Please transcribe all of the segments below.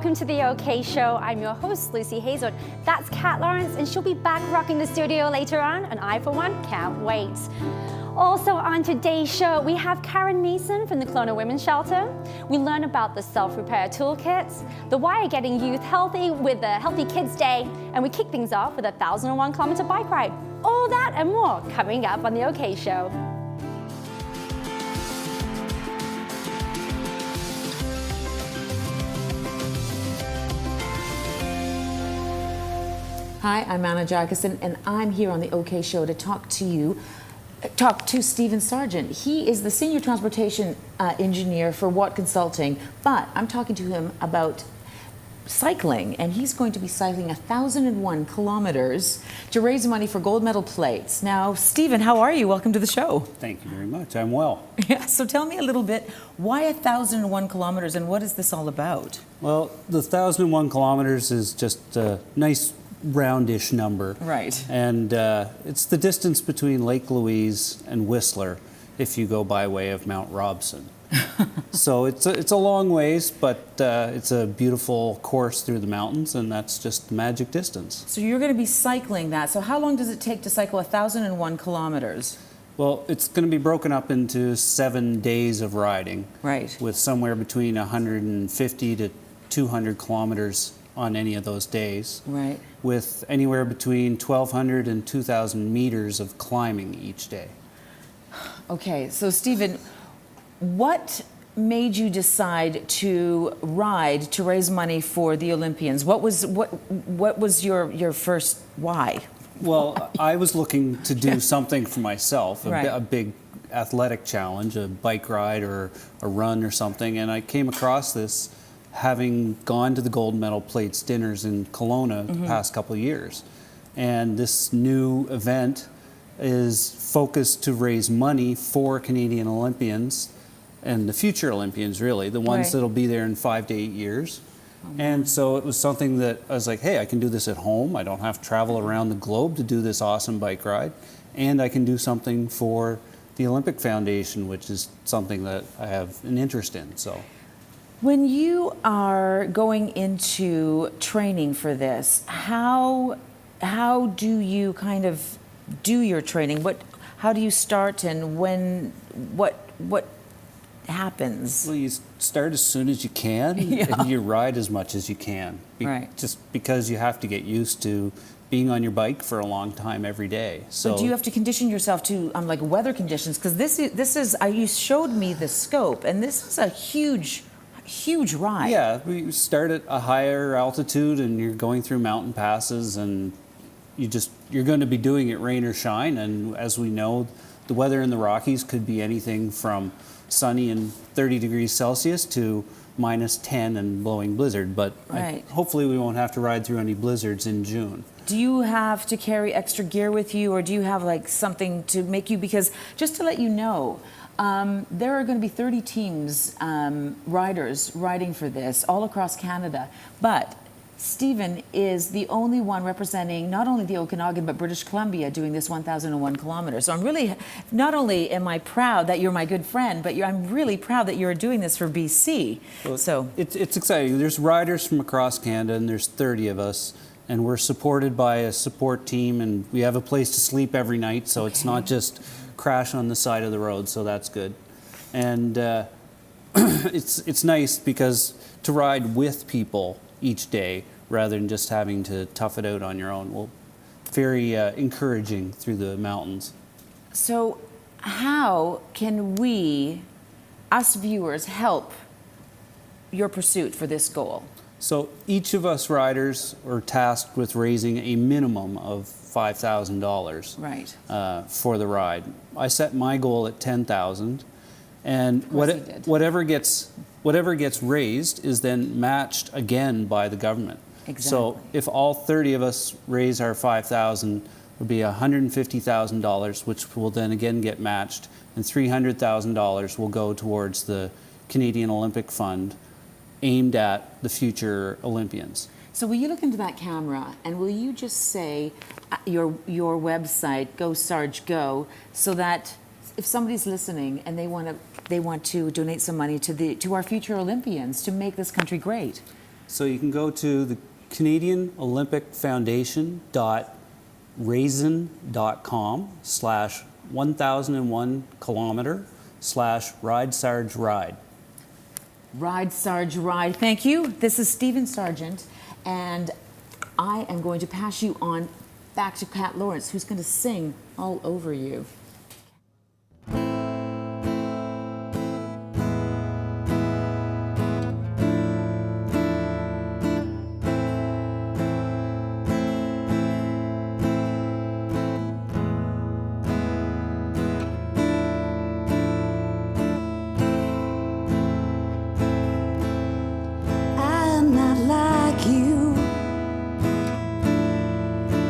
welcome to the OK Show. I'm your host, Lucy Hazelwood. That's Kat Lawrence, and she'll be back rocking the studio later on, and I, for one, can't wait. Also on today's show, we have Karin Mason from the Kelowna Women's Shelter. We learn about the self-repair toolkits, the why of getting youth healthy with the Healthy Kids Day, and we kick things off with a 1,001-kilometer bike ride. All that and more coming up on the OK Show. Hi, I'm Anita Jacyszyn, and I'm here on the OK Show to talk to Stephen Sargeant. He is the Senior Transportation Engineer for Watt Consulting, but I'm talking to him about cycling, and he's going to be cycling 1,001 kilometers to raise money for gold medal plates. Now, Stephen, how are you? Welcome to the show. Thank you very much. I'm well. Yeah, so tell me a little bit, why 1,001 kilometers, and what is this all about? Well, the 1,001 kilometers is just a nice roundish number. Right. And it's the distance between Lake Louise and Whistler if you go by way of Mount Robson. So it's a long ways, but it's a beautiful course through the mountains, and that's just the magic distance. So you're going to be cycling that. So how long does it take to cycle 1,001 kilometers? Well, it's going to be broken up into 7 days of riding. Right. With somewhere between 150 to 200 kilometers on any of those days. Right. With anywhere between 1,200 and 2,000 meters of climbing each day. Okay, so Stephen, what made you decide to ride to raise money for the Olympians? What was your first why? Well, I was looking to do something for myself, Right. a big athletic challenge, a bike ride or a run or something, and I came across this having gone to the gold medal plates dinners in Kelowna the past couple of years. And this new event is focused to raise money for Canadian Olympians and the future Olympians, really, the ones Right. that'll be there in 5 to 8 years. And so it was something that I was like, hey, I can do this at home. I don't have to travel around the globe to do this awesome bike ride. And I can do something for the Olympic Foundation, which is something that I have an interest in. So. When you are going into training for this, how do you kind of do your training? How do you start, and what happens? Well, you start as soon as you can, Yeah. and you ride as much as you can. Right. Just because you have to get used to being on your bike for a long time every day. So Do you have to condition yourself to like weather conditions? Because this is you showed me the scope, and this is a huge ride. yeah, we start at a higher altitude, and you're going through mountain passes, and you're going to be doing it rain or shine. And as we know, the weather in the Rockies could be anything from sunny and 30 degrees Celsius to -10 and blowing blizzard. But Right. hopefully we won't have to ride through any blizzards in June. Do you have to carry extra gear with you, or do you have like something to make you, because just to let you know, there are going to be 30 teams, riders riding for this all across Canada, but Stephen is the only one representing not only the Okanagan but British Columbia doing this 1,001 kilometers. So I'm really, not only am I proud that you're my good friend, but I'm really proud that you're doing this for BC. Well, so it's exciting. There's riders from across Canada, and there's 30 of us, and we're supported by a support team, and we have a place to sleep every night, so it's not just crash on the side of the road, so that's good. And it's nice because to ride with people each day rather than just having to tough it out on your own. Well, very encouraging through the mountains. So how can we, us viewers, help your pursuit for this goal? So each of us riders are tasked with raising a minimum of $5,000 Right. For the ride. I set my goal at $10,000, and whatever gets raised is then matched again by the government. Exactly. So if all 30 of us raise our $5,000, it would be $150,000, which will then again get matched, and $300,000 will go towards the Canadian Olympic Fund, aimed at the future Olympians. So will you look into that camera, and will you just say your website, Go Sarge Go, so that if somebody's listening and they want to donate some money to our future Olympians to make this country great? So you can go to the Canadian Olympic Foundation.raisin.com/1001 kilometer /Ride Sarge Ride. Ride, Sarge, ride. Thank you. This is Stephen Sargeant, and I am going to pass you on back to Kat Lawrence, who's going to sing all over you.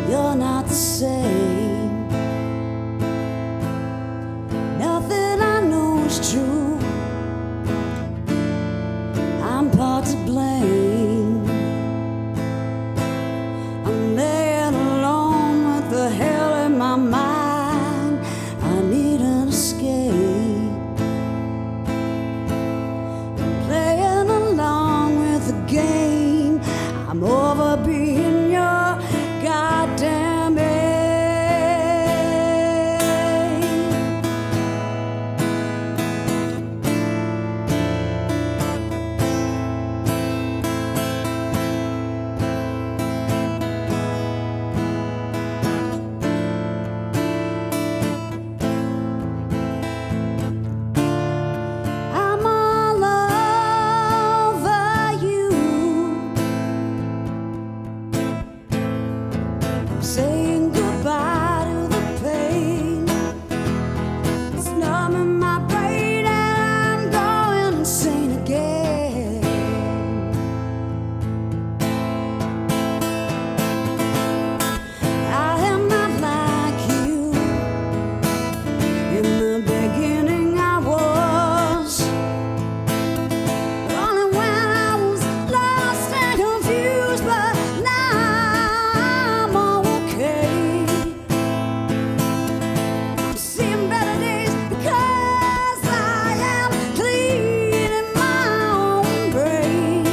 You're not the same. Nothing I know is true. I'm part to blame. I'm laying alone with the hell in my mind. I need an escape. I'm playing along with the game. I'm over being your goddamn aim. I'm all over you. Saying goodbye to the pain. It's numbing my brain and I'm going insane again. I am not like you. In the beginning I was. Only when I was lost and confused, but now I'm okay. I'm seeing better days because I am clean in my own brain.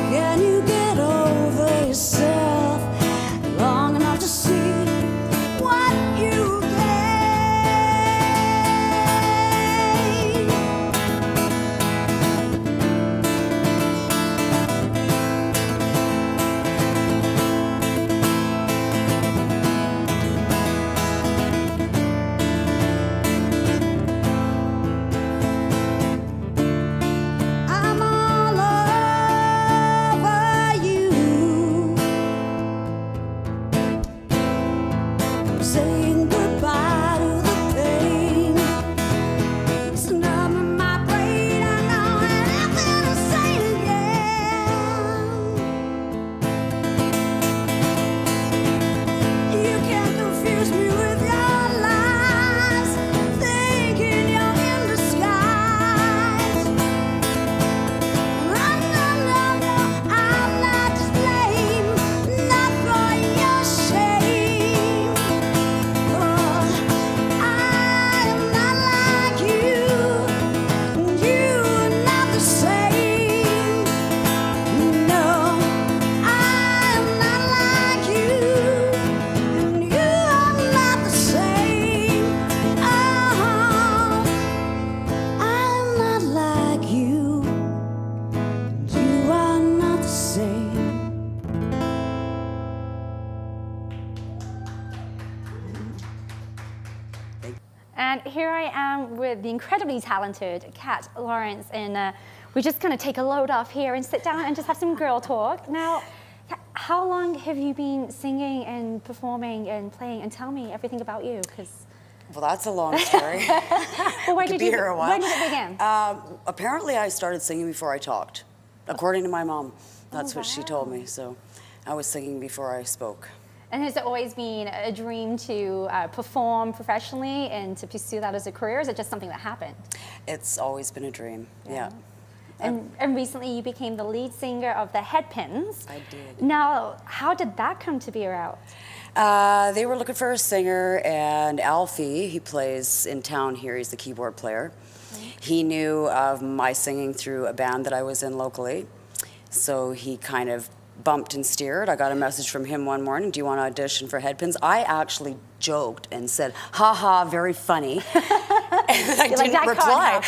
Can you get over yourself long enough to see what you gain? I'm all over you. Saying goodbye to the pain. It's numbing my brain. I know and I'm gonna say it again. You can't confuse me with your lies, thinking you're in disguise. No, I'm not to blame, not for your shame. Oh, I am not like you, and you are not the same. No, I am not like you, and you are not the same. Oh, I'm not like you, and you are not the same. And here I am with the incredibly talented Kat Lawrence, and we're just going to take a load off here and sit down and just have some girl talk. Now, Kat, how long have you been singing and performing and playing? And tell me everything about you, because Well, that's a long story. well, when Could did be here a while. when did it begin? Apparently, I started singing before I talked, according to my mom. That's what she told wow. me. So I was singing before I spoke. And has it always been a dream to perform professionally and to pursue that as a career? Or is it just something that happened? It's always been a dream. Yeah. And recently you became the lead singer of the Headpins. I did. Now, how did that come to be about? They were looking for a singer, and Alfie, he plays in town here, he's the keyboard player. he knew of my singing through a band that I was in locally. So he kind of bumped and steered. I got a message from him one morning, do you want to audition for Headpins? I actually joked and said, ha ha, very funny. And I didn't reply.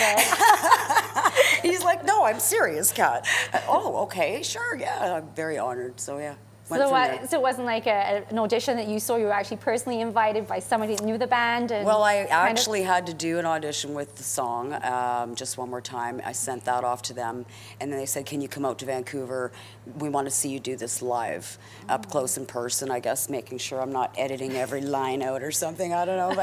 He's like, no, I'm serious, Kat. Oh, okay, sure, yeah. I'm very honored, so yeah. So it wasn't like an audition that you saw, you were actually personally invited by somebody that knew the band? And well, I actually had to do an audition with the song just one more time. I sent that off to them, and then they said, can you come out to Vancouver? We want to see you do this live, up close in person, I guess, making sure I'm not editing every line out or something, I don't know.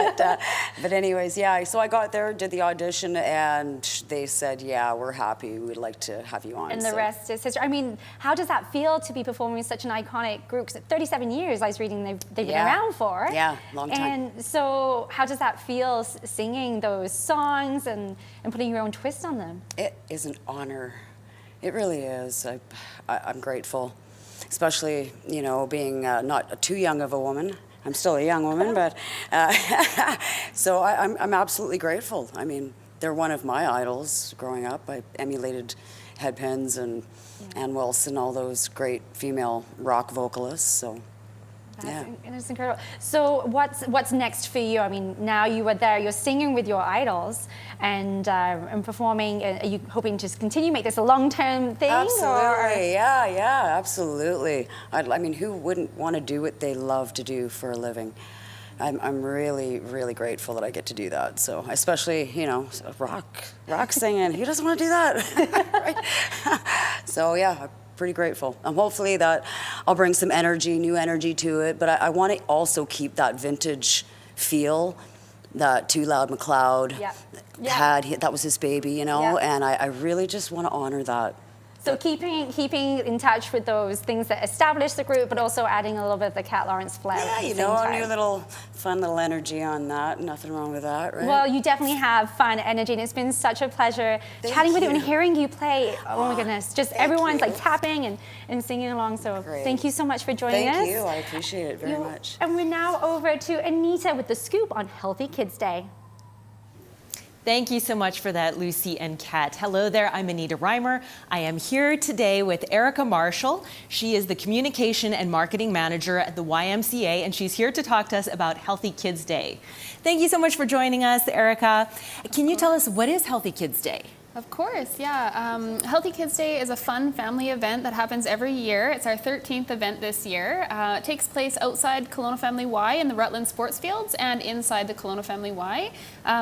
But anyways, yeah, so I got there, did the audition, and they said, yeah, we're happy, we'd like to have you on. And the rest is history. I mean, how does that feel to be performing with such an iconic group? 'Cause 37 years I was reading they've been around for. Yeah, long time. And so how does that feel, singing those songs and putting your own twist on them? It is an honor. It really is. I'm grateful, especially, you know, being not too young of a woman. I'm still a young woman, but so I'm absolutely grateful. I mean, they're one of my idols growing up. I emulated Headpins and Ann Wilson, all those great female rock vocalists. So, yeah. It's incredible. So what's next for you? I mean, now you are there, you're singing with your idols and performing. Are you hoping to continue, make this a long-term thing? Absolutely, yeah, absolutely. I mean, who wouldn't want to do what they love to do for a living? I'm really, really grateful that I get to do that. So, especially, you know, rock singing. Who doesn't want to do that? Right? So, yeah, I'm pretty grateful. Hopefully that I'll bring some energy, new energy to it. But I want to also keep that vintage feel that Too Loud McLeod had. That was his baby, you know. And I really just want to honor that. So keeping in touch with those things that established the group, but also adding a little bit of the Kat Lawrence flair. Yeah, you know, a new little fun little energy on that. Nothing wrong with that, right? Well, you definitely have fun energy, and it's been such a pleasure chatting with you and hearing you play. Oh my goodness, just everyone's like tapping and singing along. So thank you so much for joining us. Thank you, I appreciate it very much. And we're now over to Anita with the scoop on Healthy Kids Day. Thank you so much for that, Lucy and Kat. Hello there, I'm Anita Reimer. I am here today with Erica Marshall. She is the Communication and Marketing Manager at the YMCA, and she's here to talk to us about Healthy Kids Day. Thank you so much for joining us, Erica. Can you tell us, what is Healthy Kids Day? Of course, yeah. Healthy Kids Day is a fun family event that happens every year. It's our 13th event this year. It takes place outside Kelowna Family Y in the Rutland Sports Fields and inside the Kelowna Family Y.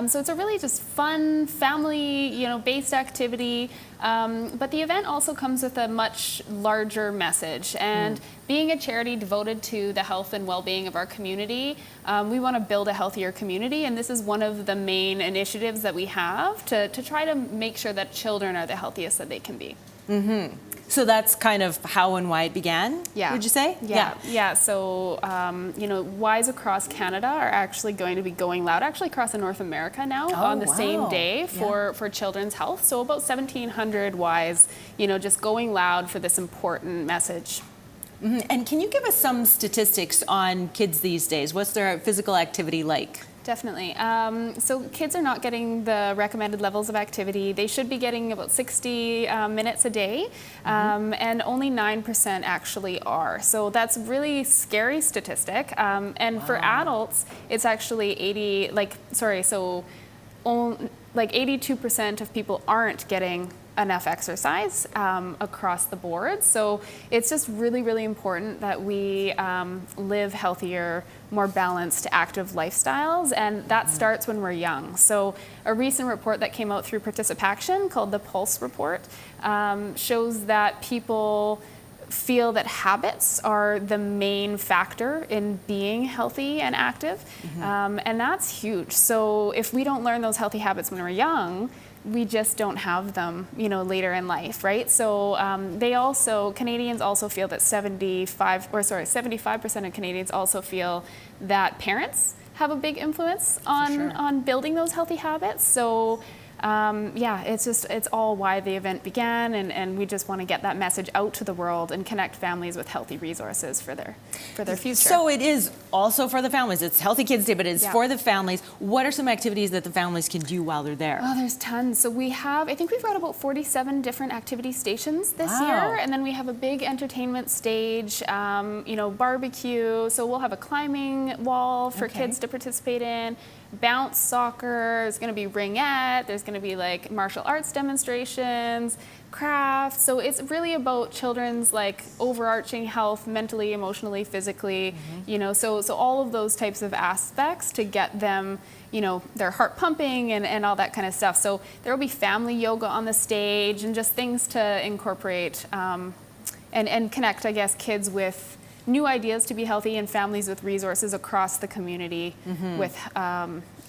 So it's a really just fun family, based activity. But the event also comes with a much larger message. And being a charity devoted to the health and well-being of our community, we want to build a healthier community, and this is one of the main initiatives that we have to try to make sure that children are the healthiest that they can be. Mm-hmm. So that's kind of how and why it began, would you say? Yeah. So, Ys across Canada are actually going to be going loud, actually across North America now on the same day for children's health. So about 1,700 Ys, just going loud for this important message. Mm-hmm. And can you give us some statistics on kids these days? What's their physical activity like? Definitely. So kids are not getting the recommended levels of activity. They should be getting about 60 minutes a day, and only 9% actually are. So that's a really scary statistic. And for adults, it's actually 82% of people aren't getting enough exercise across the board. So it's just really, really important that we live healthier, more balanced, active lifestyles, and that starts when we're young. So a recent report that came out through Participaction called the Pulse Report shows that people feel that habits are the main factor in being healthy and active, and that's huge. So if we don't learn those healthy habits when we're young, we just don't have them, later in life, right? So Canadians also feel that 75% of Canadians also feel that parents have a big influence on building those healthy habits. So yeah, it's all why the event began, and we just want to get that message out to the world and connect families with healthy resources for their future. So it is also for the families. It's Healthy Kids Day, but it's Yeah. for the families. What are some activities that the families can do while they're there? Oh, there's tons. So I think we've got about 47 different activity stations this Wow. year, and then we have a big entertainment stage, barbecue. So we'll have a climbing wall for Okay. kids to participate in, bounce soccer, there's going to be ringette, there's going to be like martial arts demonstrations, crafts. So it's really about children's like overarching health, mentally, emotionally, physically, so all of those types of aspects to get them, their heart pumping and all that kind of stuff. So there will be family yoga on the stage and just things to incorporate and connect, I guess, kids with new ideas to be healthy and families with resources across the community with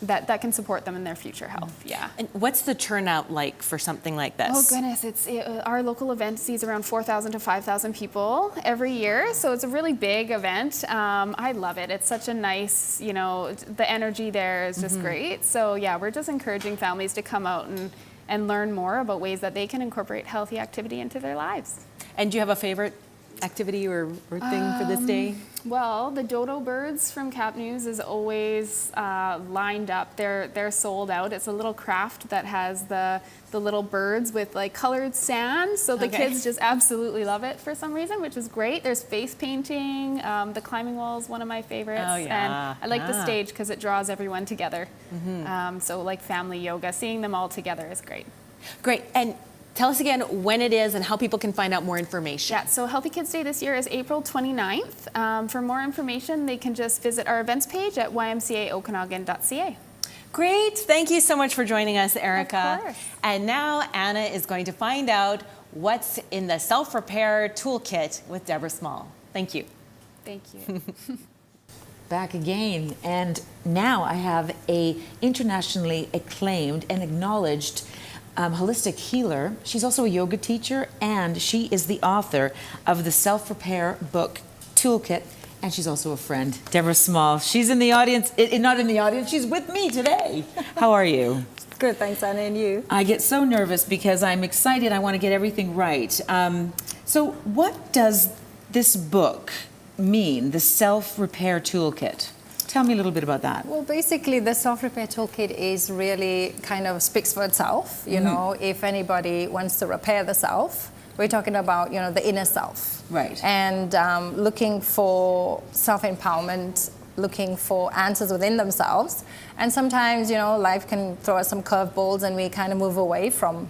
that can support them in their future health. Yeah. And what's the turnout like for something like this? Oh goodness, our local event sees around 4,000 to 5,000 people every year, so it's a really big event. I love it. It's such a nice, the energy there is just great. So yeah, we're just encouraging families to come out and learn more about ways that they can incorporate healthy activity into their lives. And do you have a favorite activity or thing for this day? Well, the dodo birds from Cap News is always lined up. They're sold out. It's a little craft that has the little birds with like colored sand. So the kids just absolutely love it for some reason, which is great. There's face painting. The climbing wall is one of my favorites. Oh, yeah. And I like the stage because it draws everyone together. So like family yoga, seeing them all together is great. Great. And tell us again when it is and how people can find out more information. Yeah, so Healthy Kids Day this year is April 29th. For more information, they can just visit our events page at ymcaokanagan.ca. Great. Thank you so much for joining us, Erica. Of course. And now Anna is going to find out what's in the self-repair toolkit with Deborah Small. Thank you. Thank you. Back again, and now I have a internationally acclaimed and acknowledged holistic healer. She's also a yoga teacher, and she is the author of the self-repair book toolkit, and she's also a friend, Deborah Small. She's in the audience, not in the audience, she's with me today. How are you? Good, thanks, Anna, and you? I get so nervous because I'm excited. I want to get everything right. So what does this book mean, the self-repair toolkit? Tell me a little bit about that. Well, basically, the self-repair toolkit is really kind of speaks for itself. You know, if anybody wants to repair the self, we're talking about, the inner self. Right. And looking for self-empowerment, looking for answers within themselves. And sometimes, life can throw us some curveballs and we kind of move away from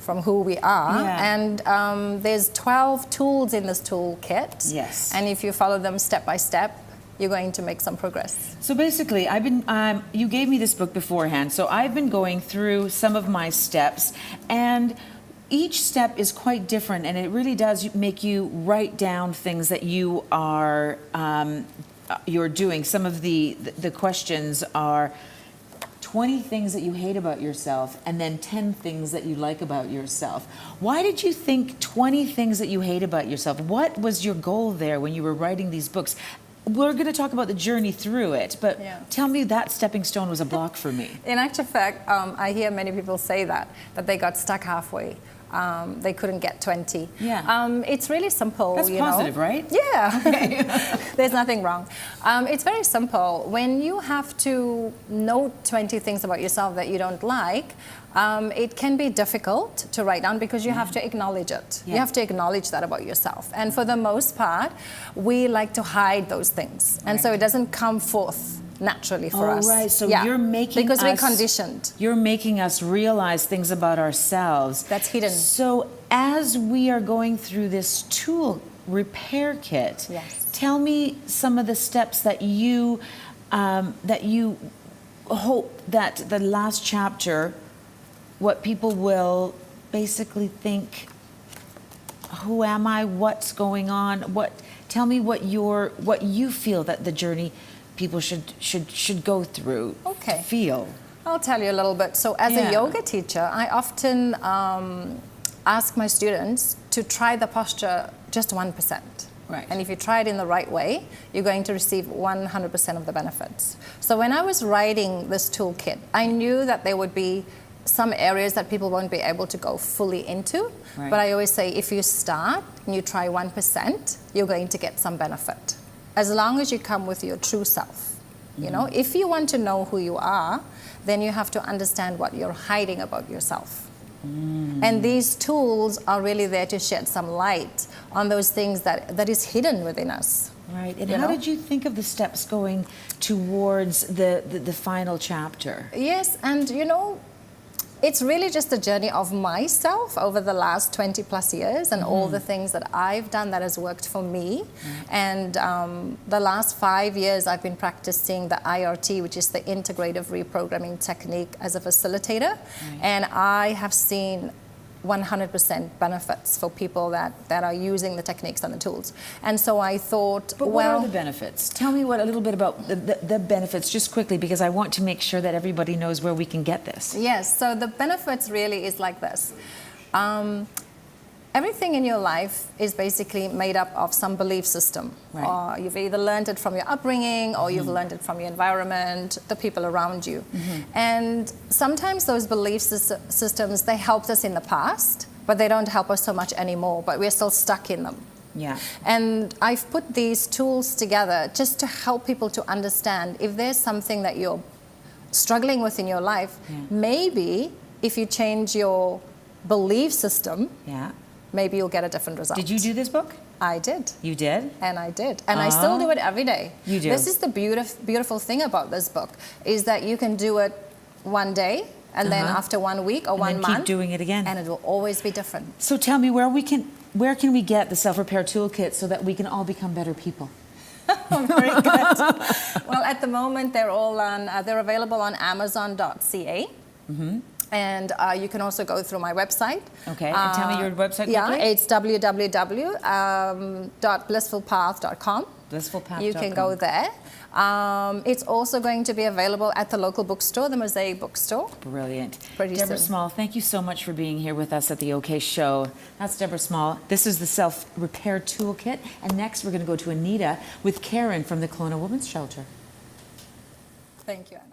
who we are. Yeah. And there's 12 tools in this toolkit. Yes. And if you follow them step by step, you're going to make some progress. So basically, I've been, you gave me this book beforehand, so I've been going through some of my steps, and each step is quite different, and it really does make you write down things that you are, you're doing. Some of the questions are 20 things that you hate about yourself, and then 10 things that you like about yourself. Why did you think 20 things that you hate about yourself? What was your goal there when you were writing these books? We're going to talk about the journey through it, but tell me that stepping stone was a block for me. In actual fact, I hear many people say that they got stuck halfway. They couldn't get 20. Yeah. It's really simple. That's positive, right? Yeah. Okay. There's nothing wrong. It's very simple. When you have to note 20 things about yourself that you don't like, it can be difficult to write down because you have to acknowledge it. Yeah. You have to acknowledge that about yourself. And for the most part, we like to hide those things. And so it doesn't come forth naturally for us. Right, so you're making because we're us- conditioned. You're making us realize things about ourselves. That's hidden. So as we are going through this tool repair kit, Yes. tell me some of the steps that you hope that the last chapter, what people will basically think, who am I, what's going on, tell me what you feel that the journey people should go through Okay. to feel. I'll tell you a little bit. So as Yeah. a yoga teacher, I often ask my students to try the posture just 1%. Right. And if you try it in the right way, you're going to receive 100% of the benefits. So when I was writing this toolkit, I knew that there would be some areas that people won't be able to go fully into. Right. But I always say if you start and you try 1%, you're going to get some benefit. As long as you come with your true self. You know, if you want to know who you are, then you have to understand what you're hiding about yourself. And these tools are really there to shed some light on those things that is hidden within us. Right. And You how know? did you think of the steps going towards the final chapter? Yes, and you know, it's really just a journey of myself over the last 20 plus years and all the things that I've done that has worked for me. And the last 5 years I've been practicing the IRT, which is the integrative reprogramming technique, as a facilitator. And I have seen 100% benefits for people that are using the techniques and the tools. And so I thought, But what are the benefits? Tell me a little bit about the benefits, just quickly, because I want to make sure that everybody knows where we can get this. Yes, so the benefits really is like this. Everything in your life is basically made up of some belief system. Right. You've either learned it from your upbringing or you've learned it from your environment, the people around you. And sometimes those belief systems, they helped us in the past, but they don't help us so much anymore, but we're still stuck in them. Yeah. And I've put these tools together just to help people to understand if there's something that you're struggling with in your life, maybe if you change your belief system, Yeah. maybe you'll get a different result. Did you do this book? I did. You did? And I did. And I still do it every day. You do? This is the beautiful thing about this book, is that you can do it one day, and then after 1 week or And 1 then month. keep doing it again. And it will always be different. So tell me where can we get the self-repair toolkit so that we can all become better people? Very good. Well, at the moment, they're all on, they're available on Amazon.ca. And you can also go through my website. Okay, and tell me your website Yeah, quickly. it's www.blissfulpath.com. Blissfulpath.com. You can go there. It's also going to be available at the local bookstore, the Mosaic Bookstore. Brilliant. Pretty Deborah soon. Small, thank you so much for being here with us at the OK Show. That's Deborah Small. This is the Self-Repair Toolkit. And next we're going to go to Anita with Karin from the Kelowna Women's Shelter. Thank you, Anna.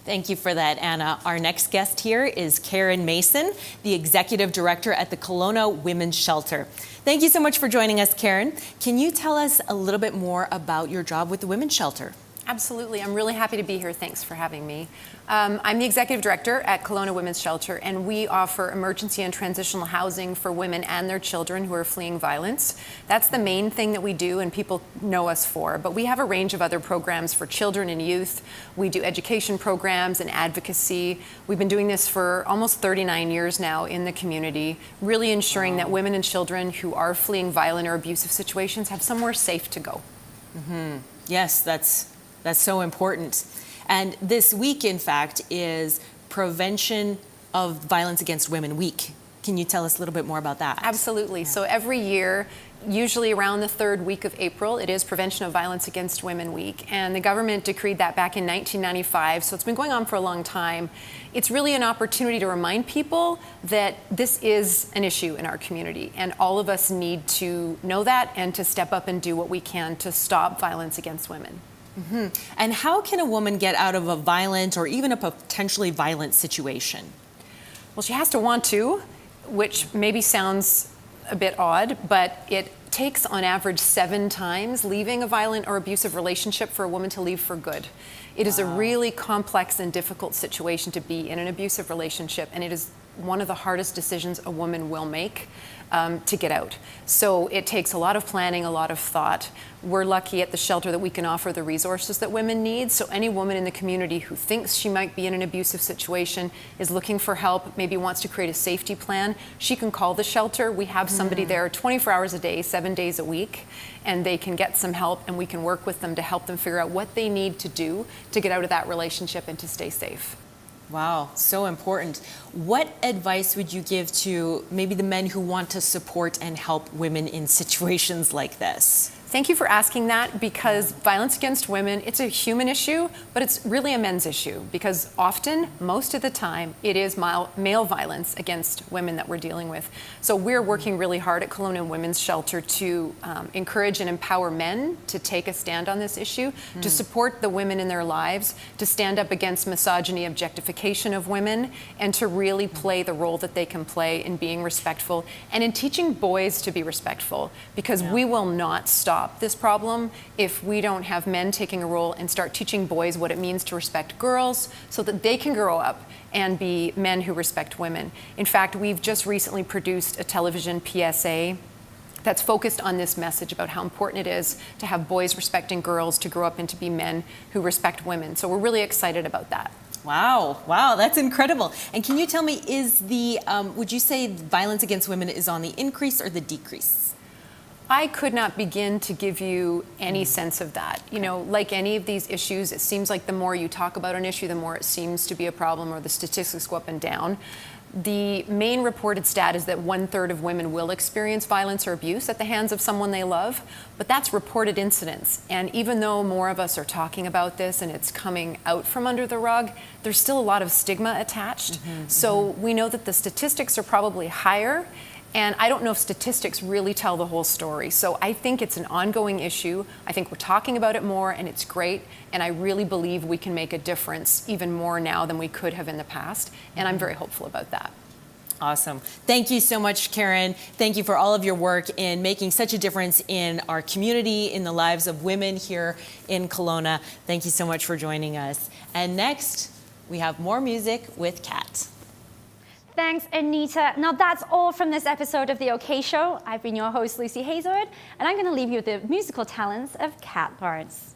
Thank you for that, Anna. Our next guest here is Karin Mason, the Executive Director at the Kelowna Women's Shelter. Thank you so much for joining us, Karin. Can you tell us a little bit more about your job with the Women's Shelter? Absolutely. I'm really happy to be here. Thanks for having me. I'm the Executive Director at Kelowna Women's Shelter, and we offer emergency and transitional housing for women and their children who are fleeing violence. That's the main thing that we do and people know us for, but we have a range of other programs for children and youth. We do education programs and advocacy. We've been doing this for almost 39 years now in the community, really ensuring that women and children who are fleeing violent or abusive situations have somewhere safe to go. Yes, that's so important. And this week, in fact, is Prevention of Violence Against Women Week. Can you tell us a little bit more about that? Absolutely. So every year, usually around the third week of April, it is Prevention of Violence Against Women Week. And the government decreed that back in 1995, so it's been going on for a long time. It's really an opportunity to remind people that this is an issue in our community, and all of us need to know that and to step up and do what we can to stop violence against women. And how can a woman get out of a violent or even a potentially violent situation? Well, she has to want to, which maybe sounds a bit odd, but it takes on average 7 times leaving a violent or abusive relationship for a woman to leave for good. It is a really complex and difficult situation to be in an abusive relationship, and it is one of the hardest decisions a woman will make to get out. So it takes a lot of planning, a lot of thought. We're lucky at the shelter that we can offer the resources that women need. So any woman in the community who thinks she might be in an abusive situation, is looking for help, maybe wants to create a safety plan, she can call the shelter. We have somebody there 24 hours a day, 7 days a week, and they can get some help, and we can work with them to help them figure out what they need to do to get out of that relationship and to stay safe. Wow, so important. What advice would you give to maybe the men who want to support and help women in situations like this? Thank you for asking that, because violence against women, it's a human issue, but it's really a men's issue, because often, most of the time, it is male violence against women that we're dealing with. So we're working really hard at Kelowna Women's Shelter to encourage and empower men to take a stand on this issue, to support the women in their lives, to stand up against misogyny, objectification of women, and to really play the role that they can play in being respectful and in teaching boys to be respectful, because we will not stop this problem if we don't have men taking a role and start teaching boys what it means to respect girls so that they can grow up and be men who respect women. In fact, we've just recently produced a television PSA that's focused on this message about how important it is to have boys respecting girls to grow up and to be men who respect women. So we're really excited about that. Wow, that's incredible. And can you tell me, would you say violence against women is on the increase or the decrease? I could not begin to give you any sense of that. You know, like any of these issues, it seems like the more you talk about an issue, the more it seems to be a problem, or the statistics go up and down. The main reported stat is that 1/3 of women will experience violence or abuse at the hands of someone they love, but that's reported incidents. And even though more of us are talking about this and it's coming out from under the rug, there's still a lot of stigma attached. So we know that the statistics are probably higher, and I don't know if statistics really tell the whole story. So I think it's an ongoing issue. I think we're talking about it more, and it's great. And I really believe we can make a difference even more now than we could have in the past. And I'm very hopeful about that. Awesome. Thank you so much, Karin. Thank you for all of your work in making such a difference in our community, in the lives of women here in Kelowna. Thank you so much for joining us. And next, we have more music with Kat. Thanks, Anita. Now that's all from this episode of The OK Show. I've been your host, Lucy Hazelwood, and I'm going to leave you with the musical talents of Kat Lawrence.